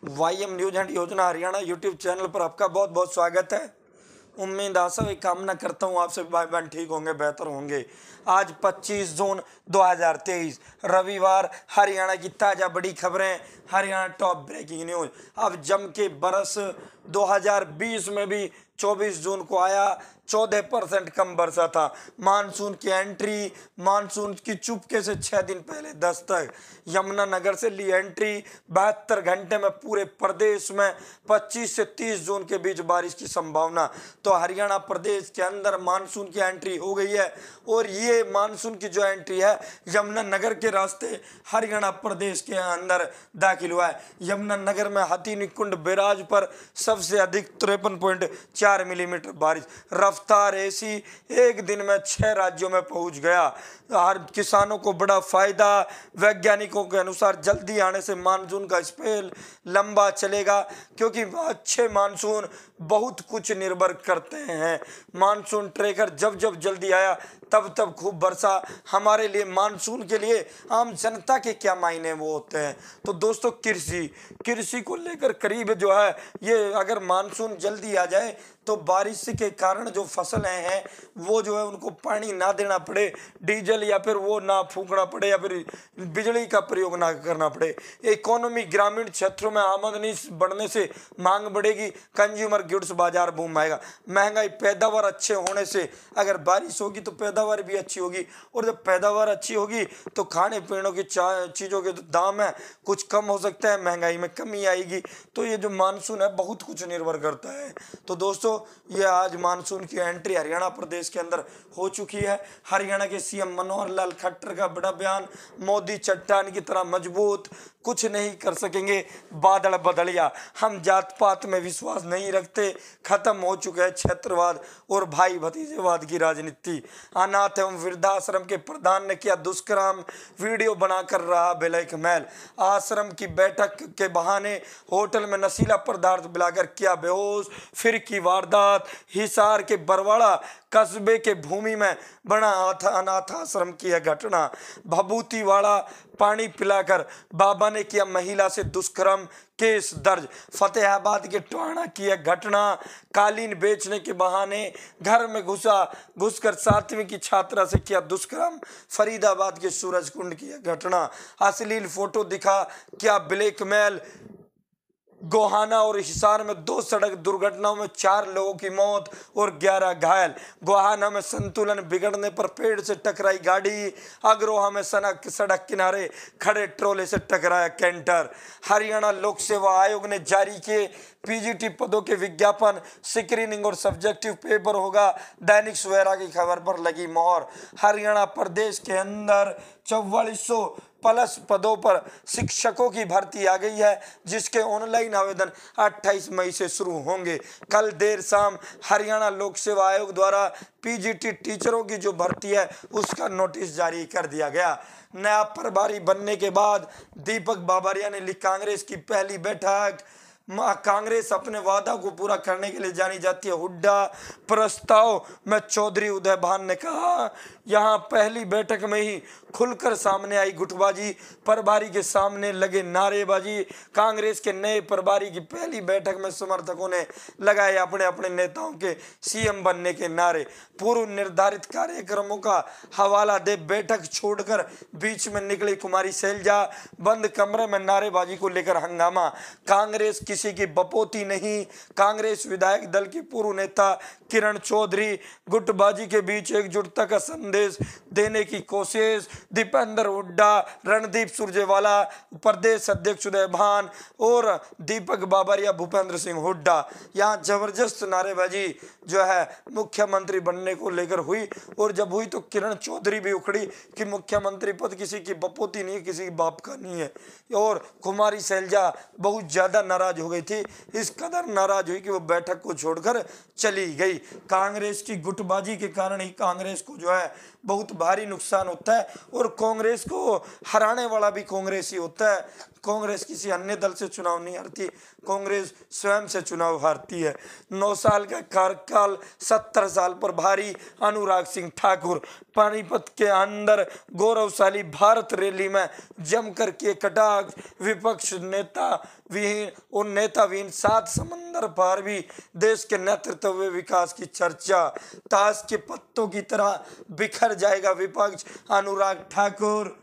वाईएम news and योजना Haryana YouTube channel पर आपका बहुत बहुत स्वागत है। उम्मीद आशा व कामना करता हूँ आप सभी भाई बहन ठीक होंगे, बेहतर होंगे। आज 25 जून 2023 रविवार, हरियाणा की ताज़ा बड़ी खबरें, हरियाणा टॉप ब्रेकिंग न्यूज। अब जम के बरस 2020 में भी 24 जून को आया, 14% कम बरसा था। मानसून की एंट्री, मानसून की चुपके से 6 दिन पहले दस्तक। यमुनानगर से ली एंट्री, 72 घंटे में पूरे प्रदेश में 25 से 30 जून के बीच बारिश की संभावना। तो हरियाणा प्रदेश के अंदर मानसून की एंट्री हो गई है और ये मानसून की जो एंट्री है यमुनानगर के रास्ते हरियाणा प्रदेश के अंदर दाखिल हुआ है। यमुनानगर में हथीनी-कुंड बैराज पर सबसे अधिक 53.4 मिलीमीटर बारिश। रफ्तार ऐसी, एक दिन में 6 राज्यों में पहुंच गया। हर किसानों को बड़ा फायदा। वैज्ञानिकों के अनुसार जल्दी आने से मानसून का स्पेल लंबा चलेगा, क्योंकि अच्छे मानसून बहुत कुछ निर्भर करते हैं। मानसून ट्रेकर जब जब जल्दी आया तब तब खूब बरसा। हमारे लिए मानसून के लिए आम जनता के क्या मायने वो होते हैं। तो दोस्तों, कृषि को लेकर करीब जो है ये, अगर मानसून जल्दी आ जाए तो बारिश के कारण जो फसलें हैं वो जो है उनको पानी ना देना पड़े, डीजल या फिर वो ना फूंकना पड़े, या फिर बिजली का प्रयोग ना करना पड़े। इकोनॉमी, ग्रामीण क्षेत्रों में आमदनी बढ़ने से मांग बढ़ेगी, कंज्यूमर गुड्स बाजार बूम आएगा। महंगाई, पैदावार अच्छे होने से, अगर बारिश होगी तो पैदावार भी अच्छी होगी, और जब पैदावार अच्छी होगी तो खाने पीने की चीज़ों के जो दाम है कुछ कम हो सकते हैं, महंगाई में कमी आएगी। तो ये जो मानसून है बहुत कुछ निर्भर करता है। तो दोस्तों, ये आज मानसून की एंट्री हरियाणा प्रदेश के अंदर हो चुकी है। हरियाणा के सीएम मनोहर लाल खट्टर का बड़ा बयान, मोदी चट्टान की तरह मजबूत, कुछ नहीं कर सकेंगे बादल बदलिया, हम जात पात में विश्वास नहीं रखते, खत्म हो चुका है क्षेत्रवाद और भाई भतीजेवाद की राजनीति। अनाथ एवं वृद्धाश्रम के प्रधान ने किया दुष्कर्म, वीडियो बनाकर रहा ब्लैकमेल। आश्रम की बैठक के बहाने होटल में नशीला पदार्थ पिलाकर किया बेहोश, फिर की वारदात। हिसार के बरवाड़ा कस्बे के भूमि में बना अनाथ आश्रम की है घटना। भभूतिवाड़ा पानी पिलाकर बाबा ने किया महिला से दुष्कर्म, केस दर्ज। फतेहाबाद के टोहाना की है घटना, कालीन बेचने के बहाने घर में घुसकर 7वीं की छात्रा से किया दुष्कर्म। फरीदाबाद के सूरजकुंड की है घटना, अश्लील फोटो दिखा किया ब्लैकमेल। गोहाना और हिसार में 2 सड़क दुर्घटनाओं में 4 लोगों की मौत और 11 घायल। गोहाना में संतुलन बिगड़ने पर पेड़ से टकराई गाड़ी। अग्रोहा में सड़क किनारे खड़े ट्रोले से टकराया कैंटर। हरियाणा लोक सेवा आयोग ने जारी किए पीजीटी पदों के विज्ञापन, स्क्रीनिंग और सब्जेक्टिव पेपर होगा। दैनिक सवेरा की खबर पर लगी मोहर। हरियाणा प्रदेश के अंदर 4400 प्लस पदों पर शिक्षकों की भर्ती आ गई है, जिसके ऑनलाइन आवेदन 28 मई से शुरू होंगे। कल देर शाम हरियाणा लोक सेवा आयोग द्वारा पीजीटी टीचरों की जो भर्ती है उसका नोटिस जारी कर दिया गया। नया प्रभारी बनने के बाद दीपक बाबरिया ने ली कांग्रेस की पहली बैठक। कांग्रेस अपने वादा को पूरा करने के लिए जानी जाती है हुड्डा। प्रस्ताव में चौधरी उदय भान ने कहा, यहां पहली बैठक में ही खुलकर सामने आई गुटबाजी, प्रभारी के सामने लगे नारेबाजी। कांग्रेस के नए प्रभारी की पहली बैठक में समर्थकों ने लगाए अपने अपने नेताओं के सीएम बनने के नारे। पूर्व निर्धारित कार्यक्रमों का हवाला दे बैठक छोड़कर बीच में निकली कुमारी शैलजा। बंद कमरे में नारेबाजी को लेकर हंगामा। कांग्रेस किसी की बपोती नहीं, कांग्रेस विधायक दल की पूर्व नेता किरण चौधरी। गुटबाजी के बीच एकजुटता का संदेश देने की कोशिश। दीपेंद्र हुड्डा, रणदीप सुरजेवाला, प्रदेश अध्यक्ष उदय भान और दीपक बाबरिया, भूपेंद्र सिंह हुड्डा। यहाँ जबरदस्त नारेबाजी जो है मुख्यमंत्री बनने को लेकर हुई, और जब हुई तो किरण चौधरी भी उखड़ी कि मुख्यमंत्री पद किसी की बपोती नहीं है, किसी की बाप का नहीं है। और कुमारी शैलजा बहुत ज्यादा नाराज हो गई थी, इस कदर नाराज हुई कि वो बैठक को छोड़कर चली गई। कांग्रेस की गुटबाजी के कारण ही कांग्रेस को जो है बहुत भारी नुकसान होता है, और कांग्रेस को हराने वाला भी कांग्रेस ही होता है। कांग्रेस किसी अन्य दल से चुनाव नहीं हारती, कांग्रेस स्वयं से चुनाव हारती है। 9 साल का कार्यकाल 70 साल पर भारी। अनुराग सिंह ठाकुर, पानीपत के अंदर गौरवशाली भारत रैली में जमकर के कटाक्ष, विपक्ष नेता विहीन और नेता विहीन 7 समंदर पार भी देश के नेतृत्व व विकास की चर्चा। ताश के पत्तों की तरह बिखर जाएगा विपक्ष, अनुराग ठाकुर।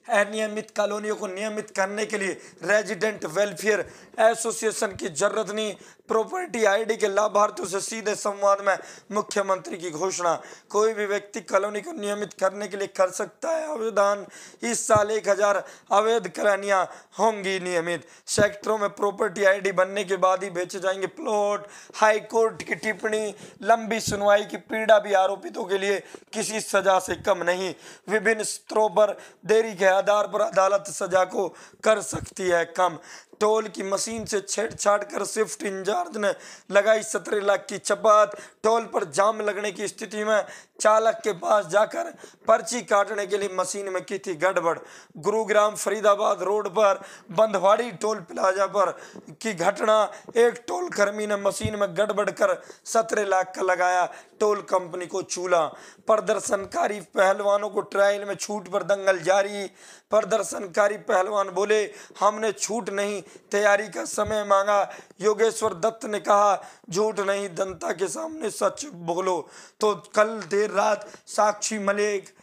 अनियमित कॉलोनियों को नियमित करने के लिए रेजिडेंट वेलफेयर एसोसिएशन की जरूरत नहीं, प्रॉपर्टी आईडी के लाभार्थियों से सीधे संवाद में मुख्यमंत्री की घोषणा। कोई भी व्यक्ति कॉलोनी को नियमित करने के लिए कर सकता है आवेदन। इस साल 1000 अवैध कॉलोनियां होंगी नियमित। सेक्टरों में प्रॉपर्टी आईडी बनने के बाद ही बेचे जाएंगे प्लॉट। हाई कोर्ट की टिप्पणी, लंबी सुनवाई की पीड़ा भी आरोपितों के लिए किसी सजा से कम नहीं। विभिन्न स्तरों पर देरी के आधार पर अदालत सजा को कर सकती है कम। टोल की मशीन से छेड़छाड़ कर स्विफ्ट इंचार्ज ने लगाई 17 लाख की चपात। टोल पर जाम लगने की स्थिति में चालक के पास जाकर पर्ची काटने के लिए मशीन में की थी गड़बड़। गुरुग्राम फरीदाबाद रोड पर बंधवाड़ी टोल प्लाजा पर की घटना। एक टोल कर्मी ने मशीन में गड़बड़ कर 17 लाख का लगाया टोल कंपनी को चूल्हा। प्रदर्शनकारी पहलवानों को ट्रायल में छूट पर दंगल जारी। प्रदर्शनकारी पहलवान बोले, हमने छूट नहीं, तैयारी का समय मांगा। योगेश्वर दत्त ने कहा, झूठ नहीं, जनता के सामने सच बोलो। तो कल देर रात साक्षी मलिक,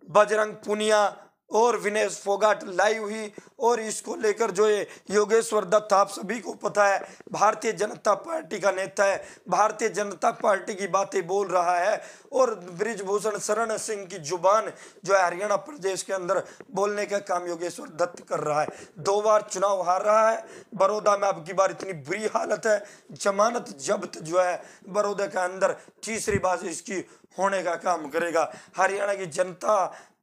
बजरंग पुनिया और विनेश फोगाट लाइव हुई और इसको लेकर जो है योगेश्वर दत्त आप सभी को पता है भारतीय जनता पार्टी का नेता है, भारतीय जनता पार्टी की बातें बोल रहा है और बृजभूषण शरण सिंह की जुबान जो है हरियाणा प्रदेश के अंदर बोलने का काम योगेश्वर दत्त कर रहा है। 2 बार चुनाव हार रहा है। बड़ौदा में अब की बार इतनी बुरी हालत है, जमानत जब्त जो है बड़ौदा के अंदर तीसरी बार इसकी होने का काम करेगा। हरियाणा की जनता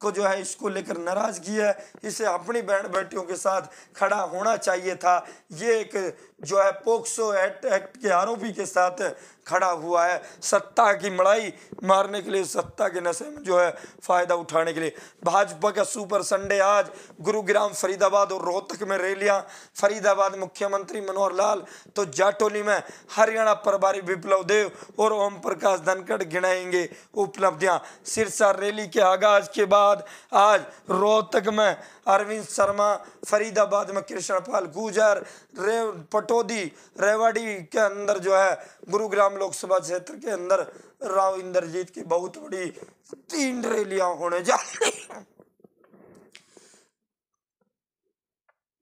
को जो है इसको लेकर नाराजगी है, इसे अपनी बहन बेटियों के साथ खड़ा होना चाहिए था। ये एक जो है पोक्सो एक्ट के आरोपी के साथ खड़ा हुआ है, सत्ता की मड़ाई मारने के लिए, सत्ता के नशे में जो है फायदा उठाने के लिए। भाजपा का सुपर संडे आज गुरुग्राम, फरीदाबाद और रोहतक में रैलियां। फरीदाबाद मुख्यमंत्री मनोहर लाल तो जाटोली में हरियाणा प्रभारी विप्लव देव और ओम प्रकाश धनखड़ गिनाएंगे उपलब्धियां। सिरसा रैली के आगाज के बाद आज रोहतक में अरविंद शर्मा, फरीदाबाद में कृष्णपाल गुर्जर, पटौदी रेवाड़ी के अंदर जो है गुरुग्राम लोकसभा क्षेत्र के अंदर राव इंद्रजीत की बहुत बड़ी 3 रैलियां होने जा रही हैं।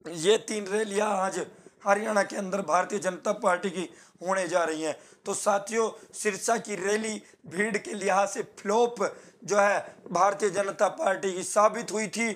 ये 3 रैलियां आज हरियाणा के अंदर भारतीय जनता पार्टी की होने जा रही हैं। तो साथियों, सिरसा की रैली भीड़ के लिहाज से फ्लॉप जो है भारतीय जनता पार्टी की साबित हुई थी।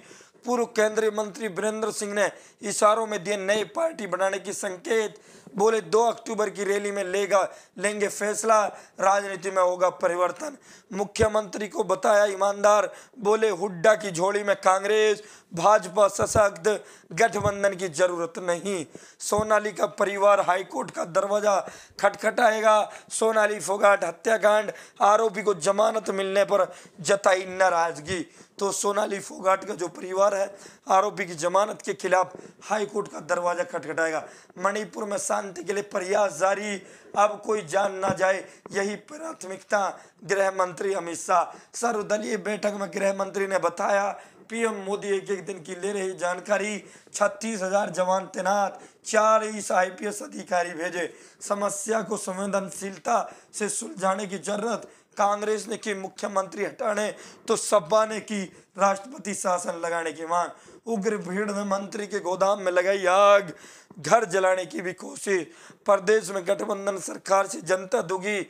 पूर्व केंद्रीय मंत्री वीरेंद्र सिंह ने इशारों में दिए नई पार्टी बनाने की संकेत। बोले 2 अक्टूबर की रैली में लेंगे फैसला, राजनीति में होगा परिवर्तन। मुख्यमंत्री को बताया ईमानदार, बोले हुड्डा की झोली में कांग्रेस, भाजपा सशक्त, गठबंधन की जरूरत नहीं। सोनाली का परिवार हाईकोर्ट का दरवाजा खटखटाएगा। सोनाली फोगाट हत्याकांड आरोपी को जमानत मिलने पर जताई नाराजगी। तो सोनाली फोगाट का जो परिवार है आरोपी की जमानत के खिलाफ हाईकोर्ट का दरवाजा खटखटाएगा। मणिपुर में शांति के लिए प्रयास जारी, अब कोई जान ना जाए, यही प्राथमिकता। गृह मंत्री अमित शाह, सर्वदलीय बैठक में गृह मंत्री ने बताया पीएम मोदी एक दिन की ले रही जानकारी। 36,000 जवान तैनात, 40 IPS अधिकारी भेजे। समस्या को संवेदनशीलता से सुलझाने की जरूरत। कांग्रेस ने की मुख्यमंत्री हटाने तो सपा ने की राष्ट्रपति शासन लगाने की मांग। उग्र भीड़ ने मंत्री के गोदाम में लगाई आग, घर जलाने की भी कोशिश। प्रदेश में गठबंधन सरकार से जनता दुखी।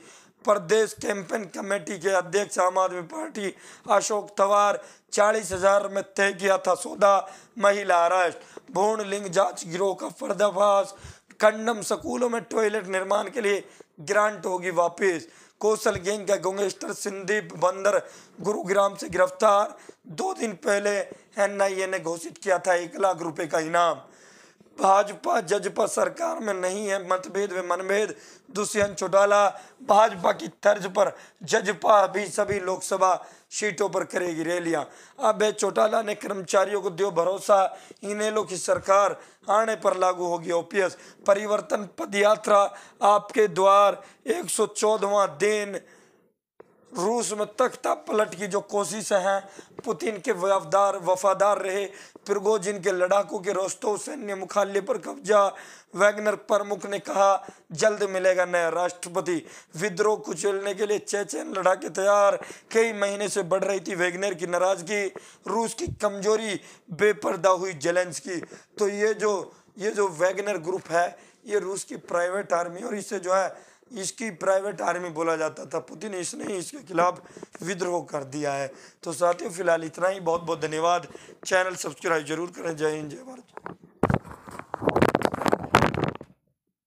प्रदेश कैंपेन कमेटी के अध्यक्ष आम आदमी पार्टी अशोक तंवर, 40,000 में तय किया था सौदा। महिला अरेस्ट। भ्रूण लिंग जांच गिरोह का पर्दाफाश। कंडम स्कूलों में टॉयलेट निर्माण के लिए ग्रांट होगी वापस। कौशल गैंग का गैंगस्टर संदीप बंदर गुरुग्राम से गिरफ्तार। 2 दिन पहले NIA ने घोषित किया था 1 लाख रुपए का इनाम। भाजपा जजपा सरकार में नहीं है मतभेद व मनभेद। दुष्यंत चौटाला, भाजपा की तर्ज पर जजपा भी सभी लोकसभा सीटों पर करेगी रैलियां। अभय चौटाला ने कर्मचारियों को दिया भरोसा, इनेलो की सरकार आने पर लागू होगी OPS। परिवर्तन पदयात्रा आपके द्वार 114वां दिन रूस में तख्ता पलट की जो कोशिशें हैं, पुतिन के वफादार रहे प्रिगोजिन के लड़ाकों के रोस्तोव सैन्य मुख्यालय पर कब्जा। वैगनर प्रमुख ने कहा जल्द मिलेगा नया राष्ट्रपति। विद्रोह कुचलने के लिए चेचेन लड़ाके तैयार। कई महीने से बढ़ रही थी वैगनर की नाराजगी, रूस की कमजोरी, बेपर्दा हुई जेलेंस्की। तो ये जो वैगनर ग्रुप है ये रूस की प्राइवेट आर्मी, और इसे जो है इसकी प्राइवेट आर्मी बोला जाता था। पुतिन इसने ही इसके खिलाफ विद्रोह कर दिया है। तो साथियों फिलहाल इतना ही। बहुत बहुत धन्यवाद। चैनल सब्सक्राइब जरूर करें। जय हिंद, जय भारत।